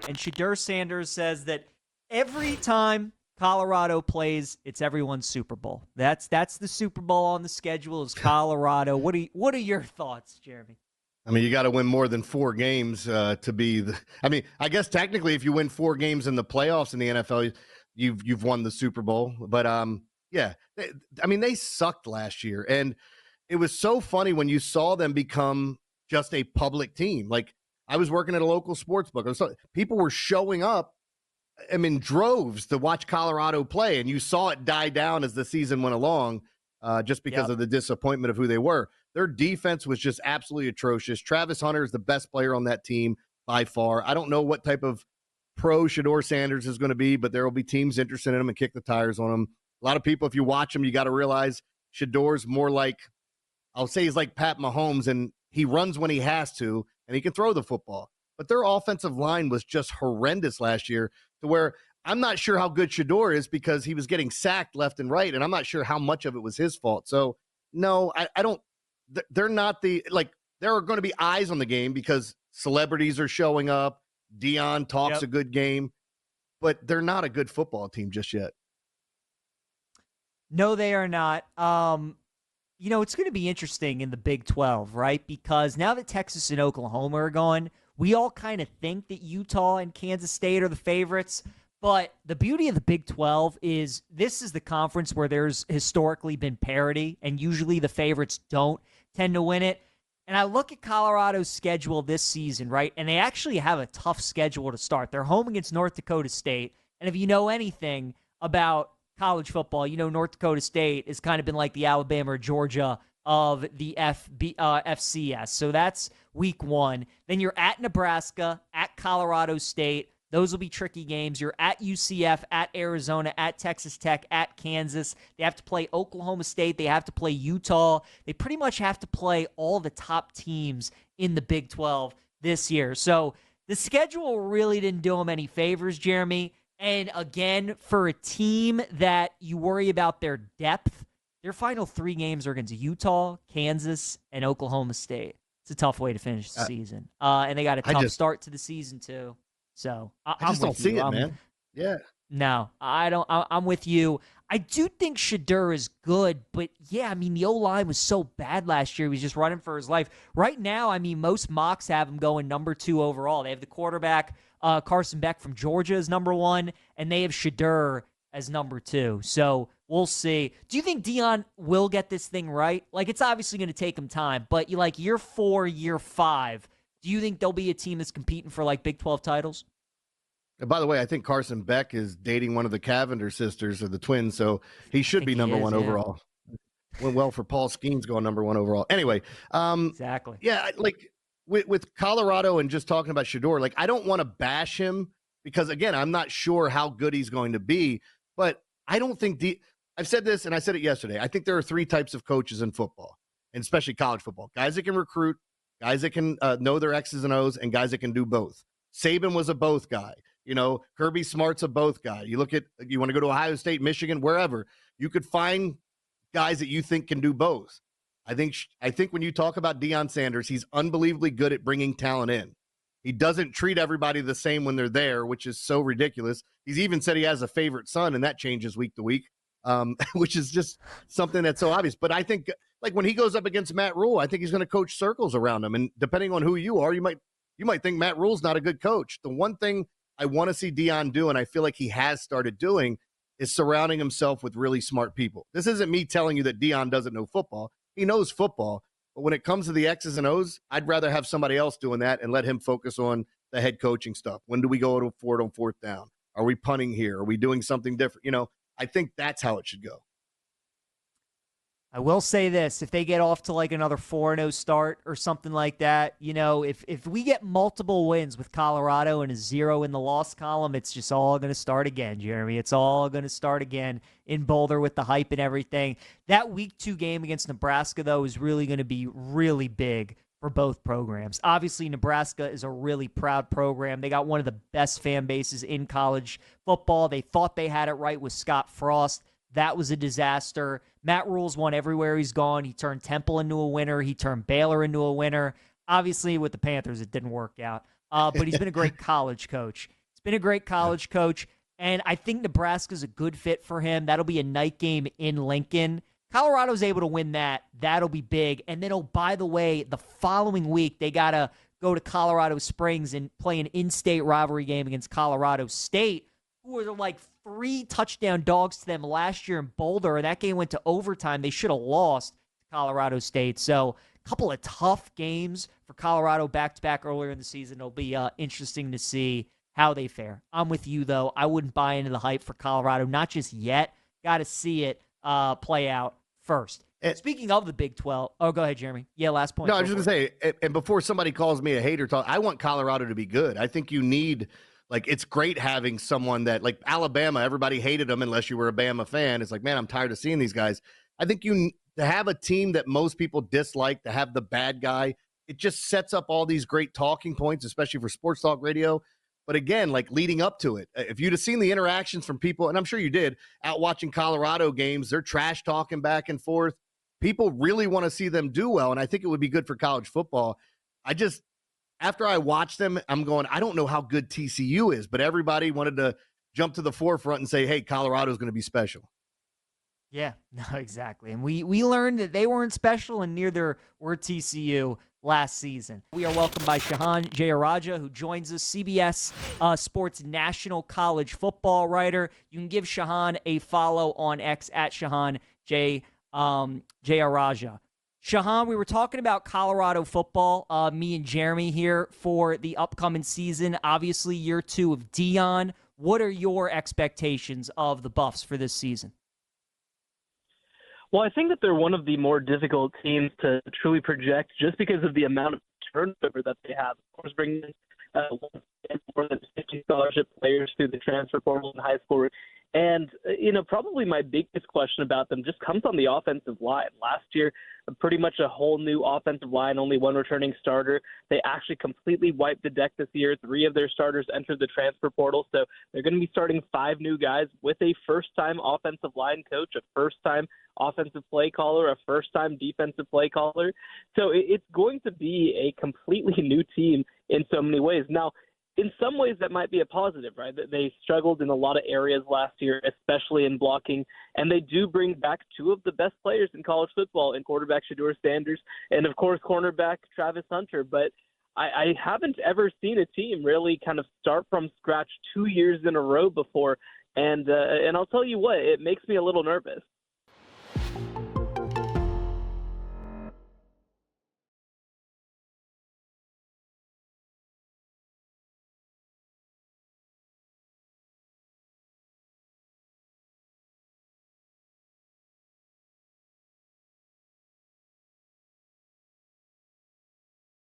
And Shedeur Sanders says that every time Colorado plays, it's everyone's Super Bowl. That's the Super Bowl on the schedule is Colorado. What are your thoughts, Jeremy? I mean, you got to win more than 4 games to be the. I mean, I guess technically, if you win 4 games in the playoffs in the NFL, you've won the Super Bowl. But yeah, they sucked last year, and it was so funny when you saw them become just a public team. Like I was working at a local sports book, people were showing up, in droves to watch Colorado play, and you saw it die down as the season went along, just because of the disappointment of who they were. Their defense was just absolutely atrocious. Travis Hunter is the best player on that team by far. I don't know what type of pro Shedeur Sanders is going to be, but there will be teams interested in him and kick the tires on him. A lot of people, if you watch him, you got to realize Shedeur's more like, I'll say he's like Pat Mahomes, and he runs when he has to, and he can throw the football. But their offensive line was just horrendous last year, to where I'm not sure how good Shedeur is because he was getting sacked left and right, and I'm not sure how much of it was his fault. So, no, I don't. They're not there are going to be eyes on the game because celebrities are showing up. Deion talks a good game, but they're not a good football team just yet. No, they are not. It's going to be interesting in the Big 12, right? Because now that Texas and Oklahoma are gone, we all kind of think that Utah and Kansas State are the favorites. But the beauty of the Big 12 is this is the conference where there's historically been parity, and usually the favorites don't tend to win it. And I look at Colorado's schedule this season, right? And they actually have a tough schedule to start. They're home against North Dakota State. And if you know anything about college football, North Dakota State has kind of been like the Alabama or Georgia of the FCS. So that's week 1. Then you're at Nebraska, at Colorado State. Those will be tricky games. You're at UCF, at Arizona, at Texas Tech, at Kansas. They have to play Oklahoma State. They have to play Utah. They pretty much have to play all the top teams in the Big 12 this year. So the schedule really didn't do them any favors, Jeremy. And again, for a team that you worry about their depth, their final 3 games are against Utah, Kansas, and Oklahoma State. It's a tough way to finish the season. And they got a tough start to the season, too. So I just don't see it, man. Yeah. No, I don't. I'm with you. I do think Shedeur is good, but yeah, the O-line was so bad last year. He was just running for his life. Right now, most mocks have him going number 2 overall. They have the quarterback, Carson Beck from Georgia as number 1, and they have Shedeur as number 2. So we'll see. Do you think Deion will get this thing right? Like, it's obviously going to take him time, but year 4, year 5, do you think there'll be a team that's competing for Big 12 titles? And by the way, I think Carson Beck is dating one of the Cavendish sisters or the twins, so he should be number 1 overall. Went well for Paul Skeens going number 1 overall. Anyway, exactly. Yeah, with Colorado and just talking about Shedeur, I don't want to bash him because, again, I'm not sure how good he's going to be, but I don't think I've said this, and I said it yesterday. I think there are 3 types of coaches in football, and especially college football. Guys that can recruit, guys that can know their X's and O's, and guys that can do both. Saban was a both guy. Kirby Smart's a both guy. You want to go to Ohio State, Michigan, wherever, you could find guys that you think can do both. I think when you talk about Deion Sanders, he's unbelievably good at bringing talent in. He doesn't treat everybody the same when they're there, which is so ridiculous. He's even said he has a favorite son, and that changes week to week, which is just something that's so obvious. But I think when he goes up against Matt Rule, I think he's going to coach circles around him. And depending on who you are, you might think Matt Rule's not a good coach. The one thing I want to see Deion do, and I feel like he has started doing, is surrounding himself with really smart people. This isn't me telling you that Deion doesn't know football. He knows football. But when it comes to the X's and O's, I'd rather have somebody else doing that and let him focus on the head coaching stuff. When do we go for it on 4th down? Are we punting here? Are we doing something different? I think that's how it should go. I will say this, if they get off to another 4-0 start or something like that, if we get multiple wins with Colorado and a 0 in the loss column, it's just all going to start again, Jeremy. It's all going to start again in Boulder with the hype and everything. That week 2 game against Nebraska, though, is really going to be really big for both programs. Obviously, Nebraska is a really proud program. They got one of the best fan bases in college football. They thought they had it right with Scott Frost. That was a disaster. Matt Rule's won everywhere he's gone. He turned Temple into a winner. He turned Baylor into a winner. Obviously, with the Panthers, it didn't work out. but he's been a great college coach. He's been a great college coach, and I think Nebraska's a good fit for him. That'll be a night game in Lincoln. Colorado's able to win that. That'll be big. And then, oh, by the way, the following week, they got to go to Colorado Springs and play an in-state rivalry game against Colorado State, who were like 3 touchdown dogs to them last year in Boulder, and that game went to overtime. They should have lost to Colorado State. So a couple of tough games for Colorado back-to-back earlier in the season. It'll be interesting to see how they fare. I'm with you, though. I wouldn't buy into the hype for Colorado, not just yet. Got to see it play out first. Speaking of the Big 12, go ahead, Jeremy. Yeah, last point. No, I was just going to say, and before somebody calls me a hater, I want Colorado to be good. I think you need, it's great having someone that, like Alabama, everybody hated them unless you were a Bama fan. It's like, man, I'm tired of seeing these guys. I think to have a team that most people dislike, to have the bad guy, it just sets up all these great talking points, especially for sports talk radio. But again, leading up to it, if you'd have seen the interactions from people, and I'm sure you did, out watching Colorado games, they're trash talking back and forth. People really want to see them do well, and I think it would be good for college football. After I watched them, I'm going, I don't know how good TCU is, but everybody wanted to jump to the forefront and say, hey, Colorado's going to be special. Yeah, no, exactly. And we learned that they weren't special, and neither were TCU last season. We are welcomed by Shahan Jayaraja, who joins us, CBS Sports national college football writer. You can give Shahan a follow on X at Shahan Jayaraja. Shahan, we were talking about Colorado football, me and Jeremy here for the upcoming season. Obviously, year 2 of Deion. What are your expectations of the Buffs for this season? Well, I think that they're one of the more difficult teams to truly project just because of the amount of turnover that they have. Of course, bringing more than 50 scholarship players through the transfer portal in high school. And, probably my biggest question about them just comes on the offensive line. Last year, pretty much a whole new offensive line, only one returning starter. They actually completely wiped the deck this year. 3 of their starters entered the transfer portal. So they're going to be starting 5 new guys with a first-time offensive line coach, a first-time offensive play caller, a first-time defensive play caller. So it's going to be a completely new team in so many ways. Now, in some ways, that might be a positive, right? They struggled in a lot of areas last year, especially in blocking, and they do bring back 2 of the best players in college football, in quarterback Shedeur Sanders and, of course, cornerback Travis Hunter. But I haven't ever seen a team really kind of start from scratch 2 years in a row before, and I'll tell you what, it makes me a little nervous.